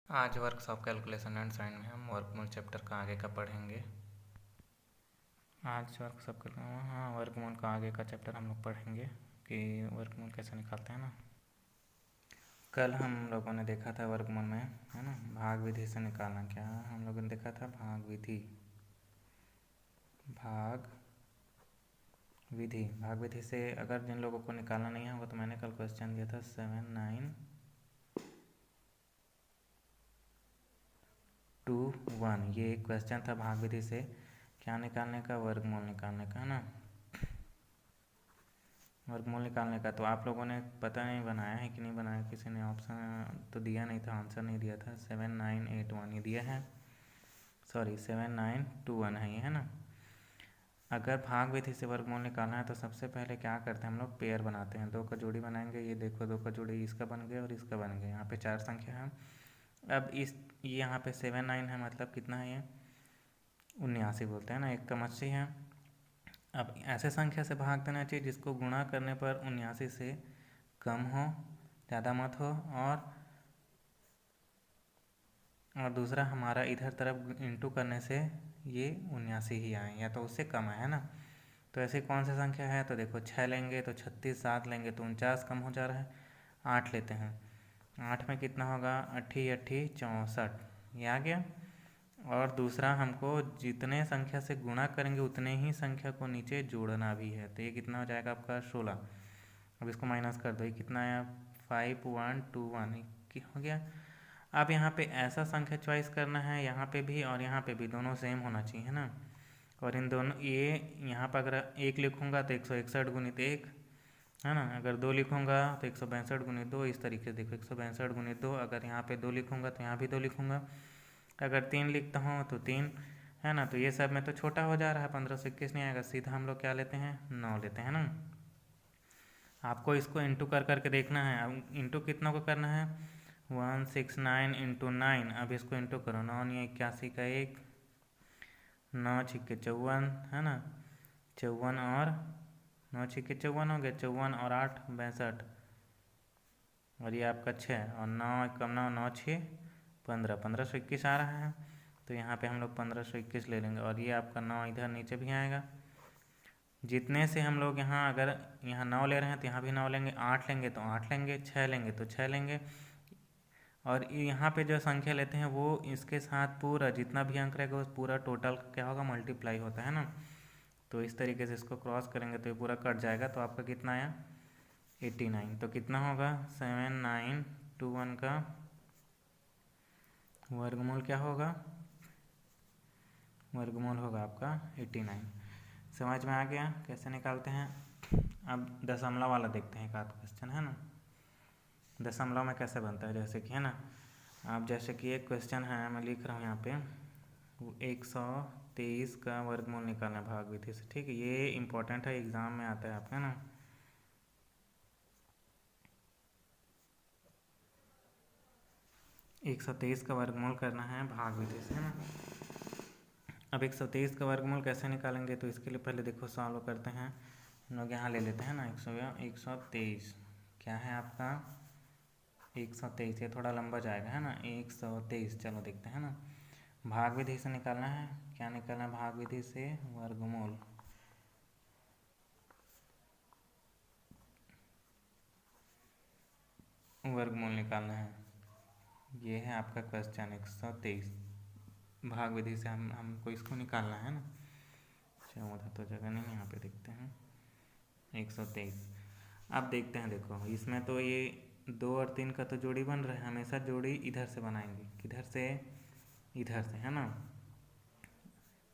आज workshop calculation and sign में हम वर्गमूल चैप्टर का आगे का पढ़ेंगे। आज वर्कशॉप का वर्गमूल का आगे का चैप्टर हम लोग पढ़ेंगे कि वर्गमूल कैसे निकालते हैं ना। कल हम लोगों ने देखा था वर्गमूल में, है ना, भाग विधि से निकालना। क्या हम लोगों ने देखा था? भाग विधि से अगर जिन लोगों को निकालना नहीं होगा तो मैंने कल क्वेश्चन दिया था 7921। ये एक क्वेश्चन था भाग विधि से क्या निकालने का? वर्गमूल निकालने का, है ना, वर्गमूल निकालने का। तो आप लोगों ने पता नहीं बनाया है कि नहीं बनाया, किसी ने ऑप्शन तो दिया नहीं था, आंसर नहीं दिया था। 7981 ये दिया है, सॉरी 7921 है ये, है ना। अगर भाग विधि से वर्गमूल निकालना है तो सबसे पहले क्या करते हैं हम लोग? पेयर बनाते हैं, दो का जोड़ी बनाएंगे। ये देखो, दो का जोड़ी इसका बन गया और इसका बन गया। यहाँ पे चार संख्या है। अब इस यहाँ पे 79 है, मतलब कितना है ये? 79 बोलते हैं ना, एक का मच्छी है। अब ऐसे संख्या से भाग देना चाहिए जिसको गुणा करने पर 79 से कम हो, ज़्यादा मत हो, और दूसरा हमारा इधर तरफ इंटू करने से ये 79 ही आए या तो उससे कम है ना। तो ऐसी कौन सी संख्या है? तो देखो, 6 लेंगे तो 36, 7 लेंगे तो 49, कम हो जा रहा है। 8 लेते हैं, 8 में कितना होगा? 8 8 64, ये आ गया। और दूसरा, हमको जितने संख्या से गुणा करेंगे उतने ही संख्या को नीचे जोड़ना भी है। तो ये कितना हो जाएगा आपका? 16। अब इसको माइनस कर दो, ये कितना आया? 5121 हो गया। अब यहाँ पे ऐसा संख्या चॉइस करना है, यहाँ पे भी और यहाँ पे भी दोनों सेम होना चाहिए, है ना। और इन दोनों, ये यहाँ पर अगर 1 लिखूँगा तो 161 गुणित 1, है ना। अगर 2 लिखूँगा तो 162 गुणित 2, इस तरीके से देखो, 162 गुणित 2। अगर यहाँ पे 2 लिखूँगा तो यहाँ भी 2 लिखूँगा। अगर 3 लिखता हूँ तो 3, है ना। तो ये सब में तो छोटा हो जा रहा है, 15 से 21 नहीं आएगा। सीधा हम लोग क्या लेते हैं? 9 लेते हैं ना। आपको इसको इंटू कर करके देखना है। अब इंटू कितना को करना है? 169 इंटू 9। अब इसको इंटू करो, 9 81 का 1, 9 छिक्के 54, है ना। 54 और 9 छिक्के 54 हो गया, 54 और 8 62, और ये आपका 6 और 9 कम 9, 9 6 15, 1521 आ रहा है। तो यहाँ पे हम लोग 1521 ले लेंगे और ये आपका 9 इधर नीचे भी आएगा। जितने से हम लोग यहाँ, अगर यहाँ 9 ले रहे हैं तो यहाँ भी 9 लेंगे, 8 लेंगे तो 8 लेंगे, 6 लेंगे तो 6 लेंगे। और यहाँ पे जो संख्या लेते हैं वो इसके साथ पूरा जितना भी अंक रहेगा उस पूरा टोटल क्या होगा? मल्टीप्लाई होता है ना। तो इस तरीके से इसको क्रॉस करेंगे तो ये पूरा कट जाएगा। तो आपका कितना आया? 89। तो कितना होगा? 7921 का वर्गमूल क्या होगा? वर्गमूल होगा आपका 89। समझ में आ गया कैसे निकालते हैं? अब दशमलव वाला देखते हैं, एक आध क्वेश्चन, है ना। दशमलव में कैसे बनता है, जैसे कि, है ना, आप जैसे कि एक क्वेश्चन है, मैं लिख रहा हूँ यहाँ पे, 123 का वर्गमूल निकालना भाग विधि से। ठीक है, ये इम्पोर्टेंट है, एग्जाम में आता है आपका, है ना। 123 का वर्गमूल करना है भाग विधि से, है ना। अब 123 का वर्गमूल कैसे निकालेंगे? तो इसके लिए पहले देखो सॉल्व करते हैं। हम लोग यहाँ ले लेते हैं ना, 123 क्या है आपका? 123, ये थोड़ा लंबा जाएगा, है ना। 123, चलो देखते हैं ना। भाग विधि से निकालना है। क्या निकालना है? भाग विधि से वर्गमूल। वर्गमूल निकालना है, ये है आपका क्वेश्चन 123। भाग विधि से हमको इसको निकालना है ना। अच्छा, उधर तो जगह नहीं, यहाँ पे देखते हैं 123। अब देखते हैं, देखो इसमें तो ये 2 और 3 का तो जोड़ी बन रहा है। हमेशा जोड़ी इधर से बनाएंगे, किधर से? इधर से, है ना।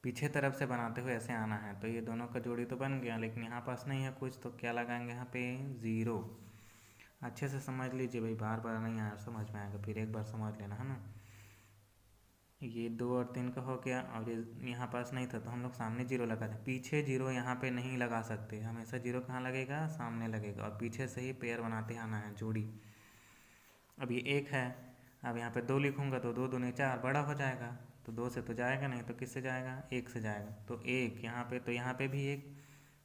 पीछे तरफ से बनाते हुए ऐसे आना है। तो ये दोनों का जोड़ी तो बन गया, लेकिन यहाँ पास नहीं है कुछ, तो क्या लगाएंगे यहाँ पे? 0। अच्छे से समझ लीजिए भाई, बार बार नहीं आया समझ में आएगा, फिर एक बार समझ लेना, है ना। ये 2 और 3 का हो गया, और ये यहाँ पास नहीं था तो हम लोग सामने 0 लगा दें। पीछे 0 यहाँ पे नहीं लगा सकते, हमेशा 0 कहाँ लगेगा? सामने लगेगा, और पीछे से ही पेयर बनाते आना है, जोड़ी। अब ये 1 है, अब यहाँ पे 2 लिखूँगा तो 2 दूनी 4, बड़ा हो जाएगा। तो 2 से तो जाएगा नहीं, तो किससे जाएगा? 1 से जाएगा। तो 1 यहाँ पे, तो यहाँ पे भी 1,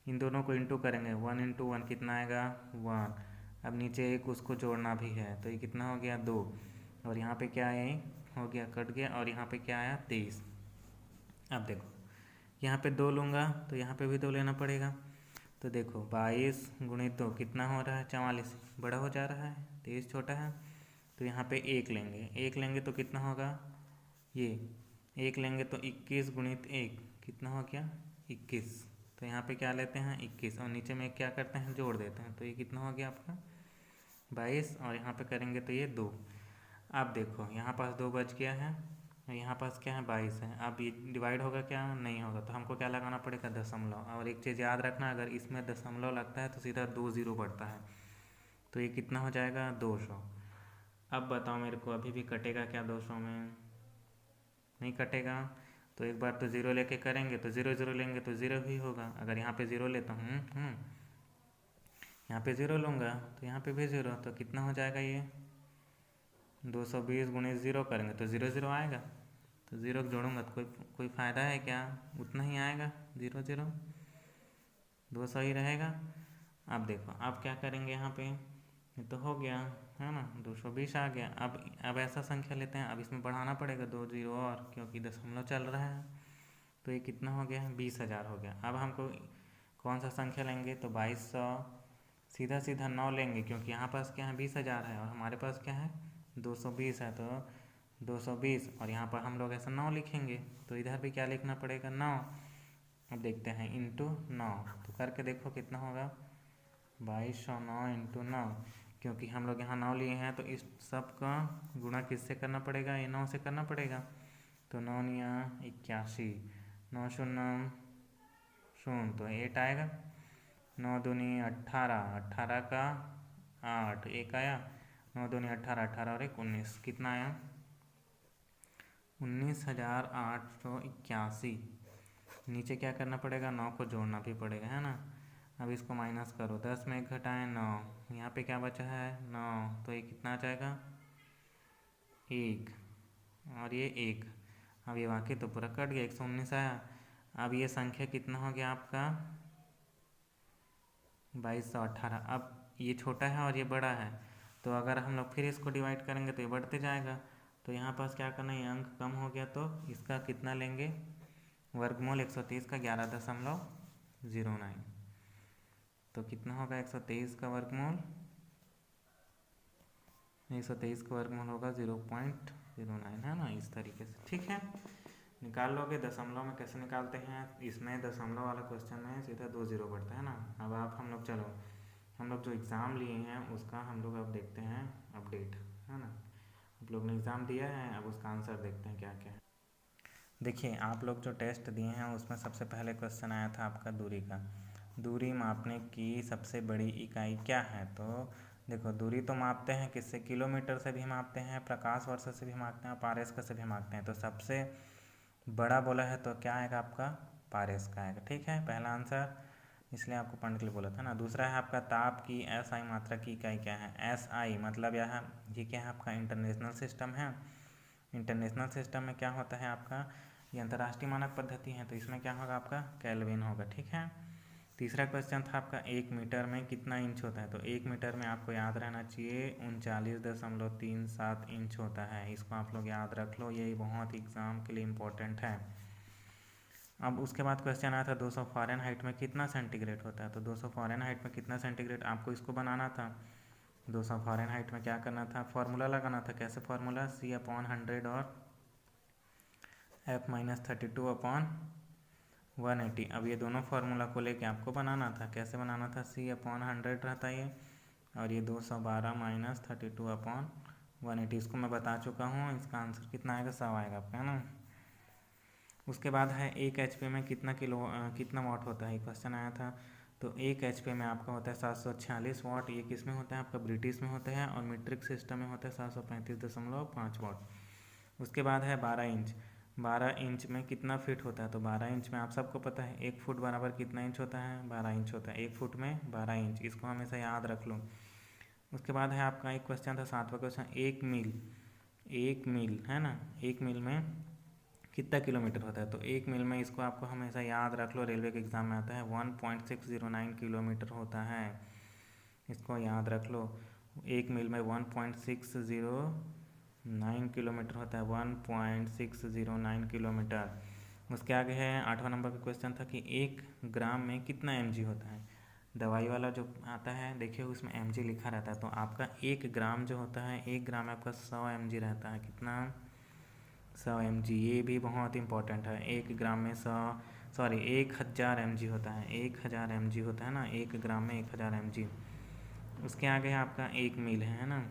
इन दोनों को इंटू करेंगे, 1 इंटू 1 कितना आएगा? 1। अब नीचे 1 उसको जोड़ना भी है, तो ये कितना हो गया? 2। और यहाँ पे क्या है, हो गया, कट गया, और यहाँ पे क्या आया 23। अब देखो यहाँ पे 2 लूँगा तो यहाँ पे भी 2 लेना पड़ेगा। तो देखो 22 गुणित 2 कितना हो रहा है 44, बड़ा हो जा रहा है, 23 छोटा है। तो यहाँ पे 1 लेंगे, 1 लेंगे तो कितना होगा, ये 1 लेंगे तो 21 गुणित 1 कितना हो गया 21। तो यहाँ पे क्या लेते हैं 21, और नीचे में क्या करते हैं जोड़ देते हैं, तो ये कितना हो गया आपका 22, और यहाँ पे करेंगे तो ये 2। अब देखो यहाँ पास 2 बच गया है, और यहाँ पास क्या है 22 है। अब ये डिवाइड होगा क्या, नहीं होगा, तो हमको क्या लगाना पड़ेगा दशमलव। और एक चीज़ याद रखना, अगर इसमें दशमलव लगता है तो सीधा 2 0 बढ़ता है, तो ये कितना हो जाएगा 200। अब बताओ मेरे को, अभी भी कटेगा क्या 200 में, नहीं कटेगा। तो एक बार तो ज़ीरो लेके करेंगे, तो 0 0 लेंगे तो 0 ही होगा। अगर यहाँ पे 0 लेता हूँ, यहाँ पे 0 लूँगा तो यहाँ पे भी 0, तो कितना हो जाएगा ये 220 गुणित 0 करेंगे तो 0 0 आएगा। तो 0 जोड़ूंगा तो कोई फ़ायदा है क्या, उतना ही आएगा 0 0, 200 ही रहेगा। अब देखो अब क्या करेंगे, यहाँ पे ये तो हो गया है ना, 220 आ गया। अब ऐसा संख्या लेते हैं, अब इसमें बढ़ाना पड़ेगा 2 0 और, क्योंकि दशमलव चल रहा है। तो ये कितना हो गया 20,000 हो गया। अब हमको कौन सा संख्या लेंगे, तो 2200, सीधा सीधा 9 लेंगे, क्योंकि यहाँ पास क्या है 20,000 है और हमारे पास क्या है 220 है। तो 220, और यहाँ पर हम लोग ऐसा 9 लिखेंगे, तो इधर भी क्या लिखना पड़ेगा 9। अब देखते हैं इंटू 9, तो करके देखो कितना होगा 2209 इंटू 9, क्योंकि हम लोग यहाँ 9 लिए हैं तो इस सब का गुणा किससे करना पड़ेगा, ये 9 से करना पड़ेगा। तो 9 9 81, 9 0 0 तो 8 आएगा। 9 दूनी 18, 18 का 8, 1 आया। 9 दूनी 18, 18 और 1 19, कितना आया 19,881। नीचे क्या करना पड़ेगा, 9 को जोड़ना भी पड़ेगा, है ना। अब इसको माइनस करो, 10 में 1 घटाएं 9, यहाँ पे क्या बचा है 9, तो ये कितना आ जाएगा 1, और ये 1। अब ये वाकई तो पूरा कट गया, 119 आया। अब ये संख्या कितना हो गया आपका 2218। अब ये छोटा है और ये बड़ा है, तो अगर हम लोग फिर इसको डिवाइड करेंगे तो ये बढ़ते जाएगा। तो यहाँ पास क्या करना है, अंक कम हो गया, तो इसका कितना लेंगे वर्गमूल 123 का 11.09। तो कितना होगा 123 का वर्गमूल, 123 का वर्गमूल होगा 0.09, है ना, इस तरीके से। ठीक है, निकाल लोगे। दशमलव में कैसे निकालते हैं, इसमें दशमलव वाला क्वेश्चन में सीधा 2 0 बढ़ता है ना। अब हम लोग चलो, हम लोग जो एग्ज़ाम लिए हैं उसका हम लोग अब देखते हैं अपडेट, है ना। आप लोग ने एग्ज़ाम दिया है, अब उसका आंसर देखते हैं क्या क्या है। देखिए आप लोग जो टेस्ट दिए हैं उसमें सबसे पहले क्वेश्चन आया था आपका दूरी का। दूरी मापने की सबसे बड़ी इकाई क्या है, तो देखो दूरी तो मापते हैं किससे, किलोमीटर से भी मापते हैं, प्रकाश वर्ष से भी मापते हैं, पारस्क से भी मापते हैं। तो सबसे बड़ा बोला है तो क्या आएगा आपका पारस्क आएगा। ठीक है, पहला आंसर, इसलिए आपको पढ़ने के लिए बोला था ना। दूसरा है आपका ताप की SI मात्रा की इकाई क्या है। SI मतलब ये क्या है आपका इंटरनेशनल सिस्टम है। इंटरनेशनल सिस्टम में क्या होता है आपका, ये अंतर्राष्ट्रीय मानक पद्धति है, तो इसमें क्या होगा आपका केल्विन होगा। ठीक है, तीसरा क्वेश्चन था आपका 1 मीटर में कितना इंच होता है। तो 1 मीटर में आपको याद रहना चाहिए 39.37 इंच होता है। इसको आप लोग याद रख लो, ये बहुत एग्ज़ाम के लिए इम्पोर्टेंट है। अब उसके बाद क्वेश्चन आया था 200 फ़ारेनहाइट में कितना सेंटीग्रेड होता है। तो 200 फ़ारेनहाइट में कितना सेंटीग्रेड, आपको इसको बनाना था। 200 फ़ारेनहाइट में क्या करना था, फार्मूला लगाना था। कैसे फार्मूला, C/100 और F-32/180। अब ये दोनों फार्मूला को लेके आपको बनाना था। कैसे बनाना था, C/100 रहता ये, और ये 212 - 32/180। इसको मैं बता चुका हूँ, इसका आंसर कितना आएगा 100 आएगा आपका, है ना। उसके बाद है 1 HP में कितना वाट होता है, क्वेश्चन आया था। तो 1 HP में आपका होता है 746 वाट। ये किस में होता है आपका ब्रिटिश में होता है, और मीट्रिक सिस्टम में होता है 735.5 वाट। उसके बाद है 12 इंच। 12 इंच में कितना फिट होता है, तो 12 इंच में आप सबको पता है 1 फुट बराबर कितना इंच होता है 12 इंच होता है। 1 फुट में 12 इंच, इसको हमेशा याद रख लो। उसके बाद है आपका एक क्वेश्चन था 7वां क्वेश्चन, 1 मील है ना, 1 मील में कितना किलोमीटर होता है। तो 1 मील में, इसको आपको हमेशा याद रख लो, रेलवे के एग्ज़ाम में आता है 1.609 किलोमीटर होता है। इसको याद रख लो, 1 मील में 1.609 9 किलोमीटर होता है, 1.609 किलोमीटर। उसके आगे है 8वां नंबर का क्वेश्चन था कि 1 ग्राम में कितना mg होता है। दवाई वाला जो आता है देखिए उसमें mg लिखा रहता है, तो आपका 1 ग्राम जो होता है, 1 ग्राम में आपका 100 mg रहता है। कितना? 100 mg। ये भी बहुत इंपॉर्टेंट है। 1 ग्राम में 1000 mg होता है। 1000 mg होता है ना, 1 ग्राम में 1000 mg। उसके आगे है आपका 1 मील है ना।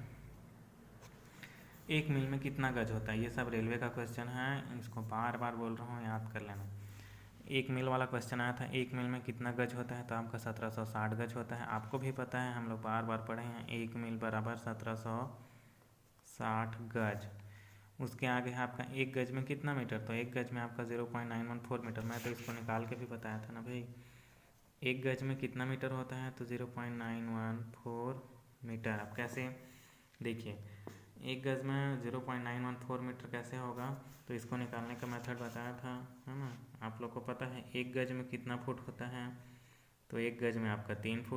1 मील में कितना गज होता है, ये सब रेलवे का क्वेश्चन है, इसको बार बार बोल रहा हूँ, याद कर लेना। 1 मील वाला क्वेश्चन आया था, 1 मील में कितना गज होता है, तो आपका 1760 गज होता है। आपको भी पता है, हम लोग बार बार पढ़े हैं, 1 मील बराबर 1760 गज। उसके आगे है आपका 1 गज में कितना मीटर, तो 1 गज में आपका 0.914 मीटर। मैं तो इसको निकाल के भी बताया था ना भाई। 1 गज में कितना मीटर होता है, तो 0.914 मीटर। अब कैसे देखिए, 1 गज में 0.914 मीटर कैसे होगा, तो इसको निकालने का मेथड बताया था, है ना। आप लोग को पता है 1 गज में कितना फुट होता है, तो 1 गज में आपका 3 फुट